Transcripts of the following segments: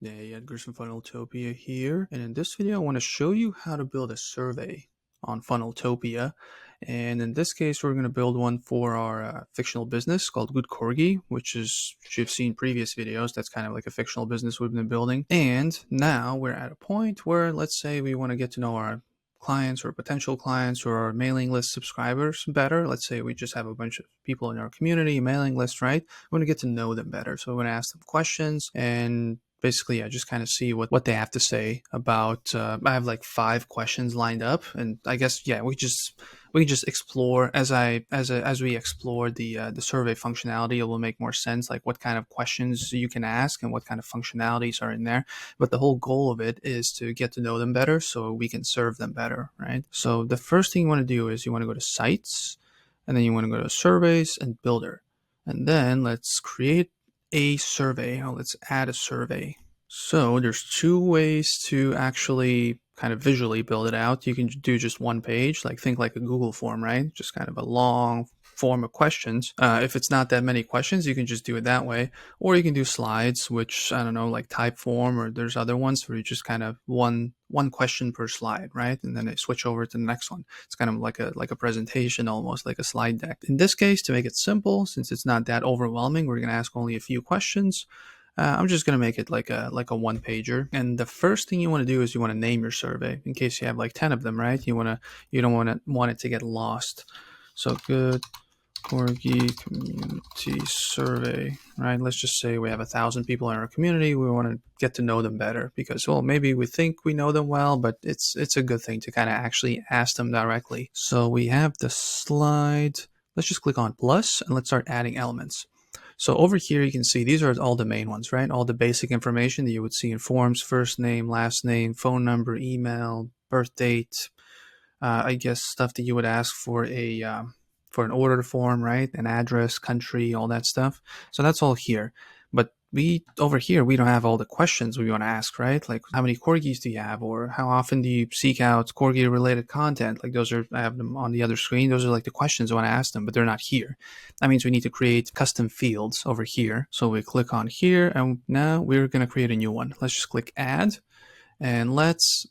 Hey, Edgar from Funneltopia here, and in this video I want to show you how to build a survey on Funneltopia. And in this case we're going to build one for our fictional business called Good Corgi, which is, if you've seen previous videos, that's kind of like a fictional business we've been building. And now we're at a point where, let's say we want to get to know our clients or potential clients or our mailing list subscribers better. Let's say we just have a bunch of people in our community mailing list, right? We want to get to know them better, so we want to ask them questions and basically, just kind of see what they have to say about. I have like 5 questions lined up, and I guess we just explore as we explore the survey functionality. It will make more sense, like what kind of questions you can ask and what kind of functionalities are in there. But the whole goal of it is to get to know them better, so we can serve them better, right? So the first thing you want to do is you want to go to Sites, and then you want to go to Surveys and Builder, and then let's create a survey. Now let's add a survey. So there's 2 ways to actually kind of visually build it out. You can do just one page, like think like a Google form, right? Just kind of a long form of questions. If it's not that many questions, you can just do it that way. Or you can do slides, which, I don't know, like Typeform, or there's other ones where you just kind of one question per slide, right? And then they switch over to the next one. It's kind of like a presentation, almost like a slide deck. In this case, to make it simple, since it's not that overwhelming, we're going to ask only a few questions. I'm just going to make it like a one pager. And the first thing you want to do is you want to name your survey, in case you have like 10 of them, right? You don't want it to get lost. So Good Corgi community survey, right? Let's just say we have 1,000 people in our community. We want to get to know them better because, well, maybe we think we know them well, but it's a good thing to kind of actually ask them directly. So we have the slide. Let's just click on plus and let's start adding elements. So over here, you can see these are all the main ones, right? All the basic information that you would see in forms: first name, last name, phone number, email, birth date. I guess stuff that you would ask for for an order form, right? An address, country, all that stuff. So that's all here. But over here, we don't have all the questions we want to ask, right? Like, how many corgis do you have, or how often do you seek out corgi-related content? Like, those are, I have them on the other screen. Those are like the questions I want to ask them, but they're not here. That means we need to create custom fields over here. So we click on here, and now we're going to create a new one. Let's just click add. And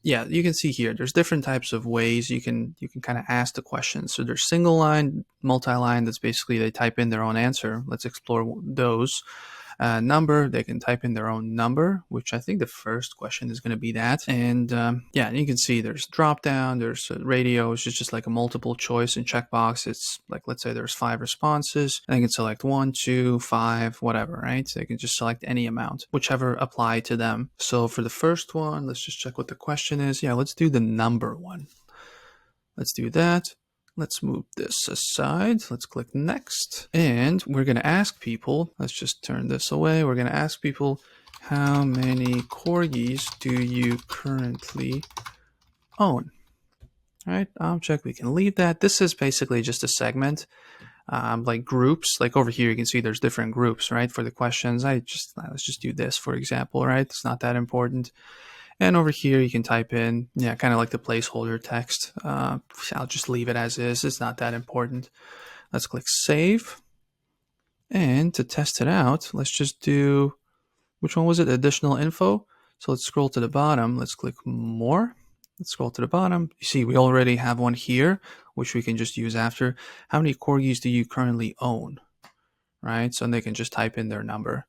you can see here, there's different types of ways you can kind of ask the question. So there's single line, multi-line, that's basically they type in their own answer. Let's explore those. Number, they can type in their own number, which I think the first question is going to be that. And you can see there's drop down, there's radio, which is just like a multiple choice, and checkbox, it's like, let's say there's 5 responses, and they can select 1, 2, 5, whatever, right? So they can just select any amount, whichever apply to them. So for the first one, let's just check what the question is. Yeah, let's do the number one. Let's do that. Let's move this aside. Let's click next. And we're going to ask people, let's just turn this away. We're going to ask people, how many corgis do you currently own? All right, check. We can leave that. This is basically just a segment, like groups. Like over here, you can see there's different groups, right? For the questions, let's just do this, for example, right? It's not that important. And over here, you can type in, kind of like the placeholder text. I'll just leave it as is. It's not that important. Let's click Save. And to test it out, let's just do, which one was it? Additional info. So let's scroll to the bottom. Let's click More. Let's scroll to the bottom. You see, we already have one here, which we can just use after. How many corgis do you currently own? Right? So they can just type in their number.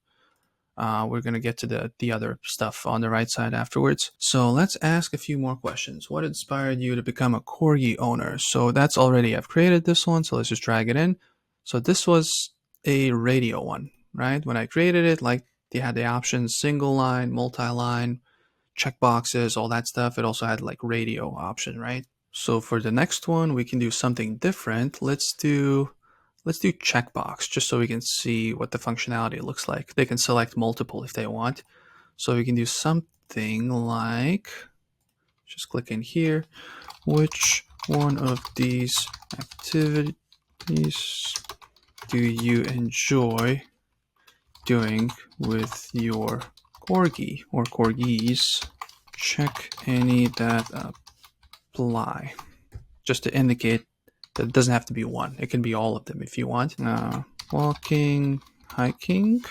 We're going to get to the other stuff on the right side afterwards. So let's ask a few more questions. What inspired you to become a corgi owner? So that's already, I've created this one, so let's just drag it in. So this was a radio one, right? When I created it, like, they had the options single line, multi-line, checkboxes, all that stuff. It also had like radio option, right? So for the next one, we can do something different. Let's do checkbox, just so we can see what the functionality looks like. They can select multiple if they want. So we can do something like, just click in here. Which one of these activities do you enjoy doing with your corgi or corgis? Check any that apply. Just to indicate that it doesn't have to be one. It can be all of them if you want. Walking, hiking,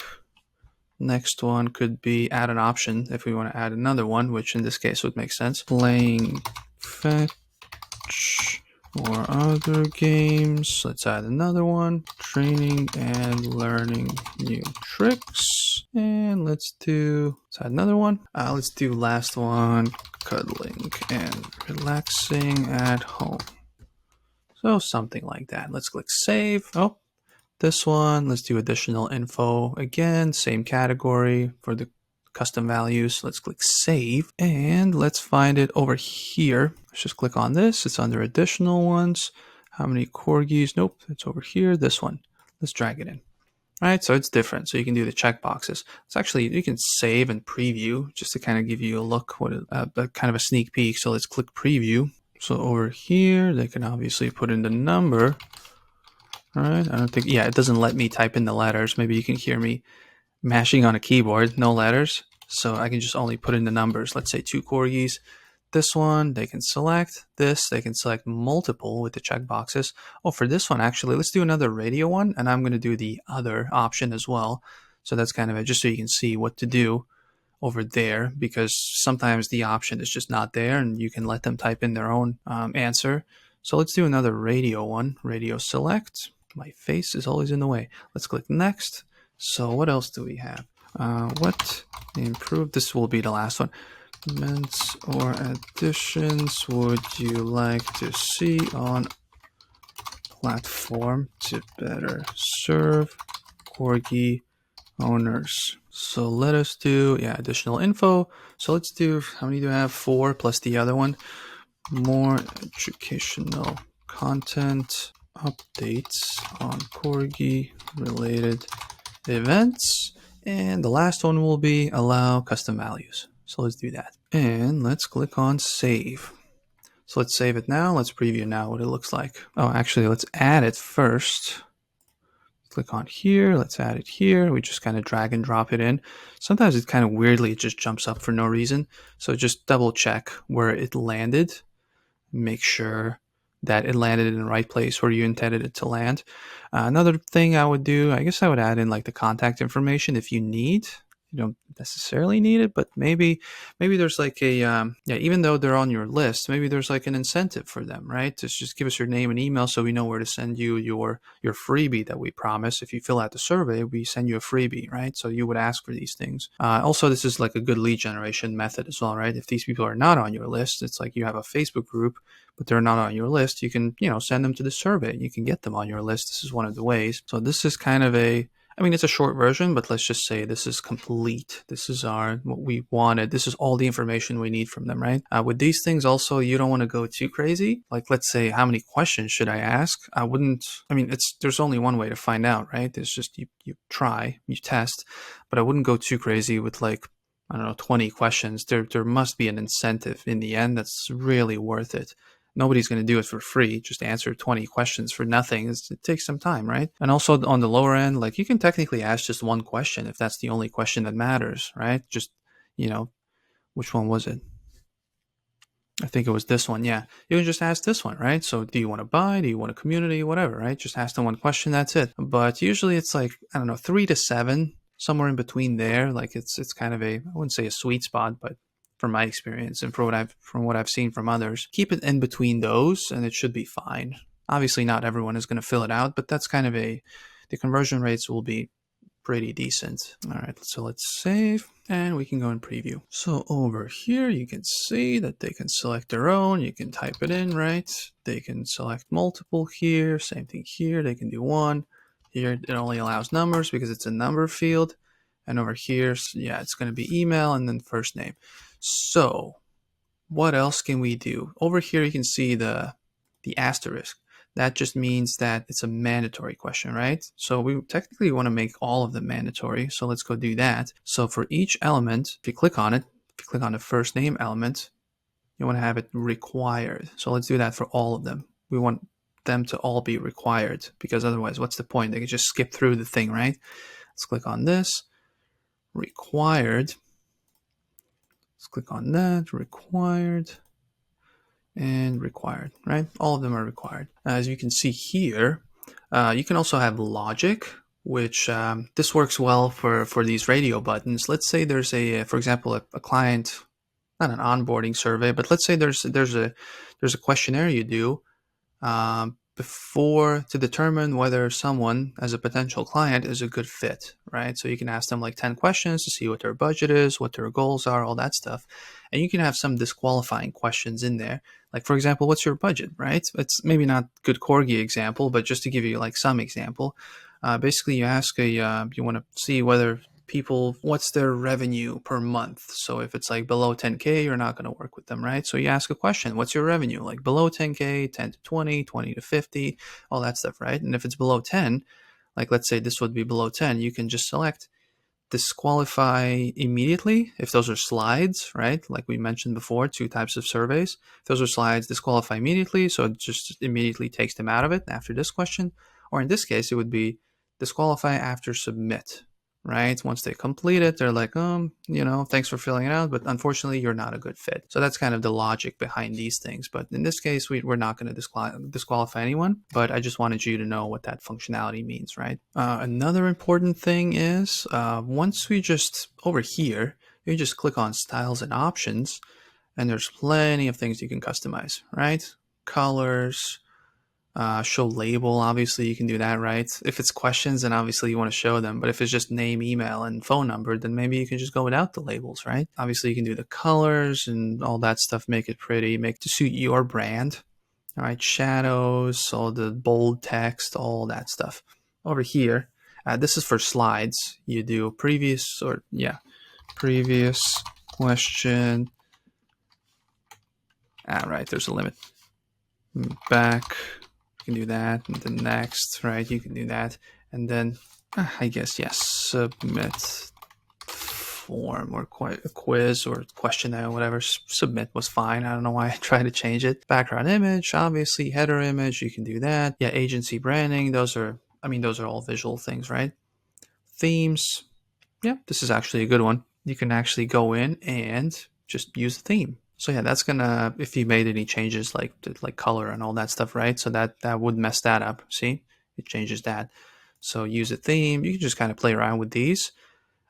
Next one could be add an option if we want to add another one, which in this case would make sense. Playing fetch or other games. Let's add another one. Training and learning new tricks. And let's add another one. Let's do last one. Cuddling and relaxing at home. So something like that. Let's click save. Oh, this one, let's do additional info. Again, same category for the custom values. Let's click save and let's find it over here. Let's just click on this. It's under additional ones. How many corgis? Nope, it's over here. This one. Let's drag it in. All right, so it's different. So you can do the checkboxes. It's actually, you can save and preview just to kind of give you a look, kind of a sneak peek. So let's click preview. So over here, they can obviously put in the number. All right, I don't think, yeah, it doesn't let me type in the letters. Maybe you can hear me mashing on a keyboard, no letters. So I can just only put in the numbers. Let's say 2 corgis. This one, they can select this. They can select multiple with the checkboxes. Oh, for this one, actually, let's do another radio one. And I'm going to do the other option as well. So that's kind of it, just so you can see what to do over there, because sometimes the option is just not there and you can let them type in their own answer. So let's do another radio one. Radio select. My face is always in the way. Let's click next. So what else do we have? What improved? This will be the last one. Amendments or additions would you like to see on platform to better serve Corgi owners? So let us do, additional info. So let's do, how many do I have? 4 plus the other one. More educational content, updates on Corgi-related events. And the last one will be allow custom values. So let's do that. And let's click on save. So let's save it now. Let's preview now what it looks like. Oh, actually, let's add it first. Click on here. Let's add it here. We just kind of drag and drop it in. Sometimes it kind of weirdly, it just jumps up for no reason. So just double check where it landed. Make sure that it landed in the right place where you intended it to land. Another thing I would do, I guess I would add in like the contact information if you need. You don't necessarily need it, but maybe there's like a, even though they're on your list, maybe there's like an incentive for them, right? Just give us your name and email so we know where to send you your freebie that we promise. If you fill out the survey, we send you a freebie, right? So you would ask for these things. Also, this is like a good lead generation method as well, right? If these people are not on your list, it's like you have a Facebook group, but they're not on your list. You can, send them to the survey. You can get them on your list. This is one of the ways. So this is kind of it's a short version, but let's just say this is complete. This is what we wanted. This is all the information we need from them, right? With these things also, you don't want to go too crazy. Like, let's say, how many questions should I ask? There's only one way to find out, right? It's just you try, you test, but I wouldn't go too crazy with 20 questions. There must be an incentive in the end that's really worth it. Nobody's going to do it for free. Just answer 20 questions for nothing. It takes some time, right? And also on the lower end, you can technically ask just one question if that's the only question that matters, right? Just, which one was it? I think it was this one. Yeah. You can just ask this one, right? So do you want to buy? Do you want a community? Whatever, right? Just ask them one question. That's it. But usually it's 3 to 7, somewhere in between there. It's kind of I wouldn't say a sweet spot, but from my experience and from what I've seen from others, keep it in between those and it should be fine. Obviously, not everyone is going to fill it out, but that's kind of the conversion rates will be pretty decent. All right, so let's save and we can go and preview. So over here, you can see that they can select their own. You can type it in, right? They can select multiple here. Same thing here. They can do one. Here, it only allows numbers because it's a number field. And over here, it's going to be email and then first name. So what else can we do? Over here, you can see the asterisk. That just means that it's a mandatory question, right? So we technically want to make all of them mandatory. So let's go do that. So for each element, if you click on it, if you click on the first name element, you want to have it required. So let's do that for all of them. We want them to all be required because otherwise, what's the point? They can just skip through the thing, right? Let's click on this, required. Let's click on that, required, and required, right? All of them are required. As you can see here, you can also have logic. which this works well for these radio buttons. Let's say there's for example, a client, not an onboarding survey, but let's say there's a questionnaire you do before to determine whether someone as a potential client is a good fit, right? So you can ask them like 10 questions to see what their budget is, what their goals are, all that stuff. And you can have some disqualifying questions in there. Like, for example, what's your budget, right? It's maybe not good Corgi example, but just to give you like some example, basically you ask you want to see whether people, what's their revenue per month. So if it's like below 10K, you're not going to work with them, right? So you ask a question, what's your revenue? Like below 10K, 10 to 20, 20 to 50, all that stuff, right? And if it's below 10, like let's say this would be below 10, you can just select disqualify immediately if those are slides, right? Like we mentioned before, two types of surveys. If those are slides, disqualify immediately, so it just immediately takes them out of it after this question. Or in this case, it would be disqualify after submit, right? Once they complete it, they're like, thanks for filling it out, but unfortunately, you're not a good fit. So that's kind of the logic behind these things. But in this case, we're not going to disqualify anyone, but I just wanted you to know what that functionality means, right? Another important thing is once we just over here, you just click on styles and options, and there's plenty of things you can customize, right? Colors, show label, obviously you can do that, right? If it's questions, then obviously you want to show them. But if it's just name, email, and phone number, then maybe you can just go without the labels, right? Obviously you can do the colors and all that stuff, make it pretty, make it to suit your brand. All right, shadows, all the bold text, all that stuff. Over here, this is for slides. You do previous question. Right, there's a limit. Back. You can do that, and then next, right? You can do that, and then I guess yes, submit form or a quiz or questionnaire, whatever. Submit was fine. I don't know why I tried to change it. Background image, obviously, header image. You can do that. Yeah, agency branding. Those are all visual things, right? Themes. Yeah, this is actually a good one. You can actually go in and just use the theme. So yeah, that's gonna, if you made any changes like color and all that stuff, right? So that would mess that up. See, it changes that. So use a theme. You can just kind of play around with these,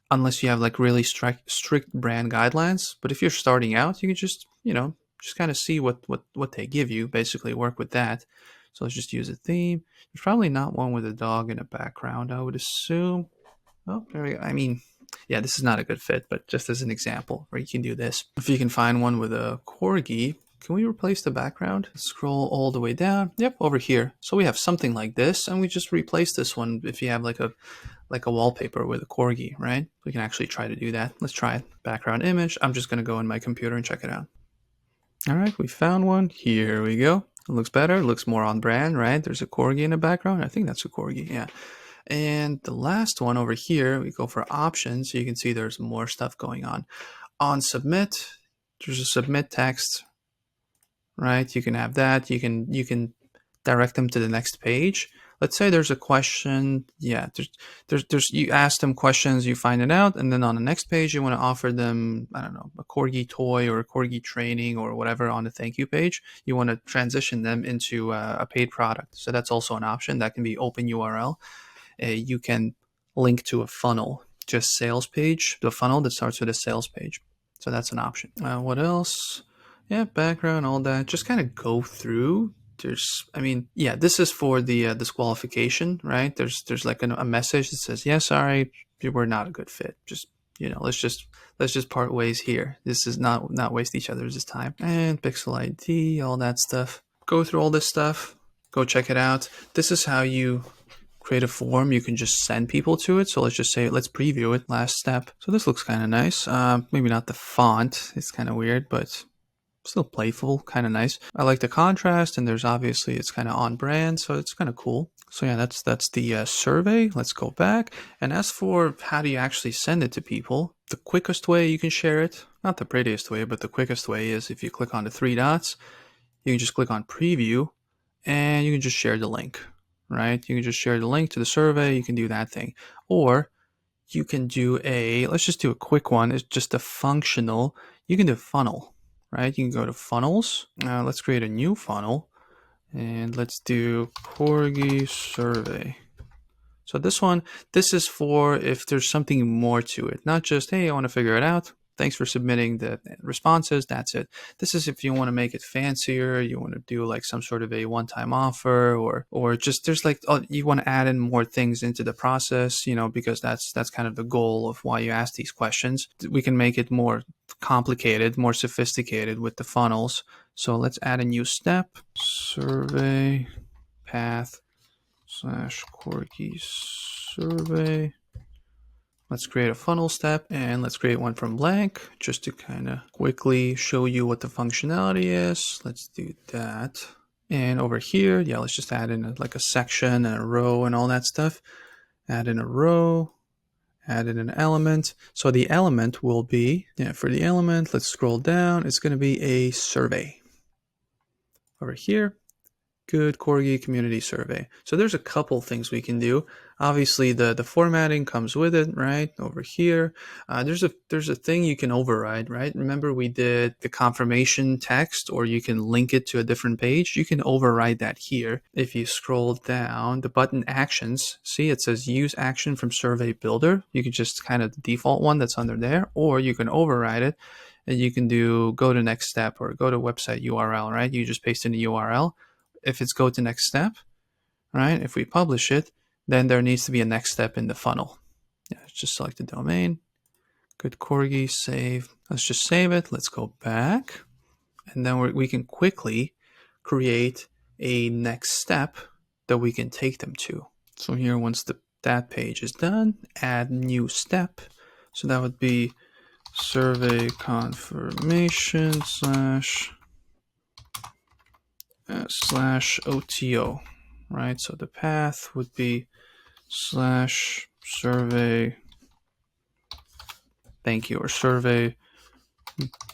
unless you have like really strict brand guidelines. But if you're starting out, you can just just kind of see what they give you. Basically, work with that. So let's just use a theme. There's probably not one with a dog in the background, I would assume. Oh, there we go. Yeah, this is not a good fit, but just as an example, where you can do this. If you can find one with a corgi, can we replace the background? Scroll all the way down. Yep, over here. So we have something like this, and we just replace this one if you have like a wallpaper with a corgi, right? We can actually try to do that. Let's try it. Background image. I'm just going to go in my computer and check it out. All right, we found one. Here we go. It looks better. It looks more on brand, right? There's a corgi in the background. I think that's a corgi, yeah. And the last one over here, we go for options. So you can see there's more stuff going on. On submit, there's a submit text, right? You can have that. You can direct them to the next page. Let's say there's a question. Yeah, there's you ask them questions, you find it out, and then on the next page you want to offer them, I don't know, a corgi toy or a corgi training or whatever on the thank you page. You want to transition them into a paid product. So that's also an option. That can be open URL. You can link to a funnel, just sales page, the funnel that starts with a sales page. So that's an option. What else? Yeah, background, all that. Just kind of go through. This is for the disqualification, right? There's like a message that says, yeah, sorry, we're not a good fit. Just let's just part ways here. This is not waste each other's time. And pixel ID, all that stuff. Go through all this stuff. Go check it out. This is how you create a form. You can just send people to it. So let's just say, let's preview it. Last step. So this looks kind of nice. Maybe not the font. It's kind of weird, but still playful, kind of nice. I like the contrast, and there's obviously it's kind of on brand, so it's kind of cool. So yeah, that's the survey. Let's go back. And as for how do you actually send it to people, the quickest way you can share it, not the prettiest way, but the quickest way is if you click on the three dots, you can just click on preview, and you can just share the link. Right? You can just share the link to the survey. You can do that thing. Or you can do let's just do a quick one. It's just a functional. You can do funnel, right? You can go to funnels. Let's create a new funnel, and let's do Corgi survey. So this is for if there's something more to it, not just, hey, I want to figure it out. Thanks for submitting the responses. That's it. This is if you want to make it fancier, you want to do like some sort of a one-time offer, or just there's like you want to add in more things into the process, because that's kind of the goal of why you ask these questions. We can make it more complicated, more sophisticated with the funnels. So let's add a new step: survey path / Corgi survey. Let's create a funnel step, and let's create one from blank just to kind of quickly show you what the functionality is. Let's do that. And over here, yeah, let's just add in like a section and a row and all that stuff. Add in a row, add in an element. So the element will be, for the element, let's scroll down. It's going to be a survey. Over here, Good Corgi community survey. So there's a couple things we can do. Obviously, the formatting comes with it, right? Over here, there's a thing you can override, right? Remember we did the confirmation text, or you can link it to a different page. You can override that here. If you scroll down, the button actions, see it says use action from survey builder. You can just kind of the default one that's under there, or you can override it. And you can do go to next step or go to website URL, right? You just paste in the URL. If it's go to next step, right? If we publish it, then there needs to be a next step in the funnel. Yeah, just select the domain. Good Corgi, save. Let's just save it. Let's go back. And then we can quickly create a next step that we can take them to. So here, once that page is done, add new step. So that would be survey confirmation / OTO, right? So the path would be / survey thank you, or survey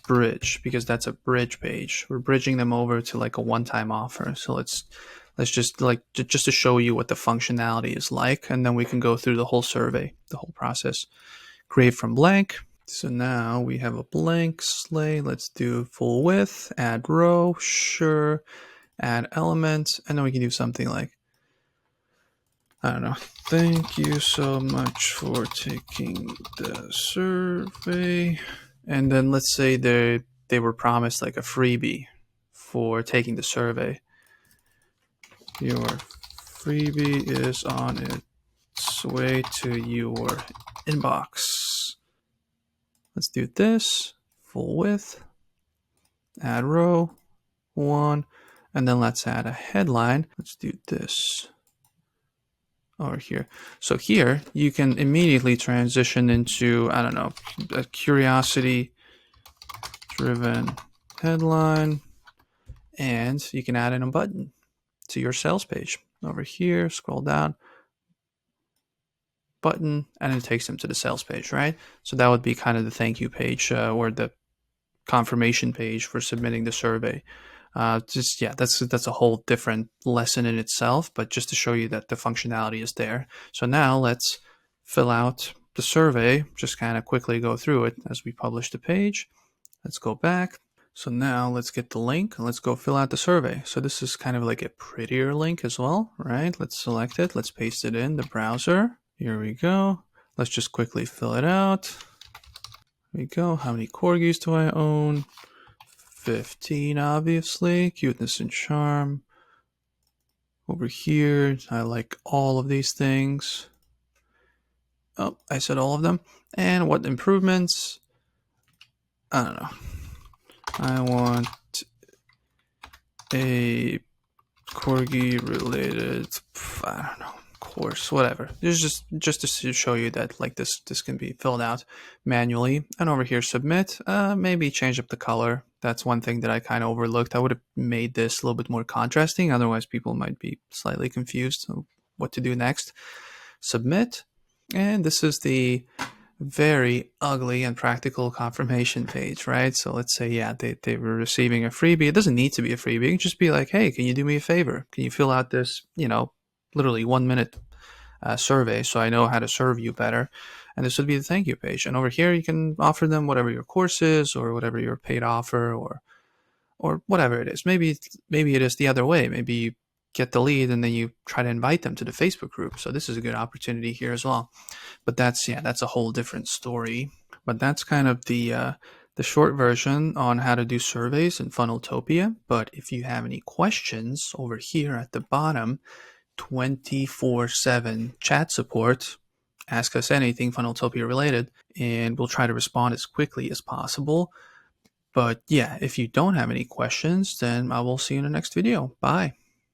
bridge, because that's a bridge page. We're bridging them over to like a one-time offer. So let's just just to show you what the functionality is like, and then we can go through the whole survey, the whole process. Create from blank. So now we have a blank slate. Let's do full width, add row, sure. Add element, and then we can do something like, I don't know, thank you so much for taking the survey. And then let's say they were promised like a freebie for taking the survey. Your freebie is on its way to your inbox. Let's do this, full width, add row, 1. And then let's add a headline. Let's do this over here. So here you can immediately transition into, I don't know, a curiosity driven headline. And you can add in a button to your sales page. Over here, scroll down, button, and it takes them to the sales page, right? So that would be kind of the thank you page or the confirmation page for submitting the survey. That's a whole different lesson in itself, but just to show you that the functionality is there. So now let's fill out the survey, just kind of quickly go through it as we publish the page. Let's go back. So now let's get the link and let's go fill out the survey. So this is kind of like a prettier link as well, right? Let's select it. Let's paste it in the browser. Here we go. Let's just quickly fill it out. Here we go. How many corgis do I own? 15, obviously. Cuteness and charm. Over here, I like all of these things. Oh, I said all of them. And what improvements? I don't know. I want a Corgi-related, I don't know, course, whatever. This is just to show you that like this can be filled out manually. And over here, submit. Maybe change up the color. That's one thing that I kind of overlooked. I would have made this a little bit more contrasting. Otherwise, people might be slightly confused on what to do next. Submit. And this is the very ugly and practical confirmation page, right? So let's say, yeah, they were receiving a freebie. It doesn't need to be a freebie. It can just be like, hey, can you do me a favor? Can you fill out this, literally 1 minute survey so I know how to serve you better? And this would be the thank you page. And over here, you can offer them whatever your course is or whatever your paid offer or whatever it is. Maybe it is the other way. Maybe get the lead, and then you try to invite them to the Facebook group. So this is a good opportunity here as well. But that's a whole different story. But that's kind of the short version on how to do surveys in Funneltopia. But if you have any questions, over here at the bottom, 24/7 chat support. Ask us anything Funneltopia related, and we'll try to respond as quickly as possible. But yeah, if you don't have any questions, then I will see you in the next video. Bye.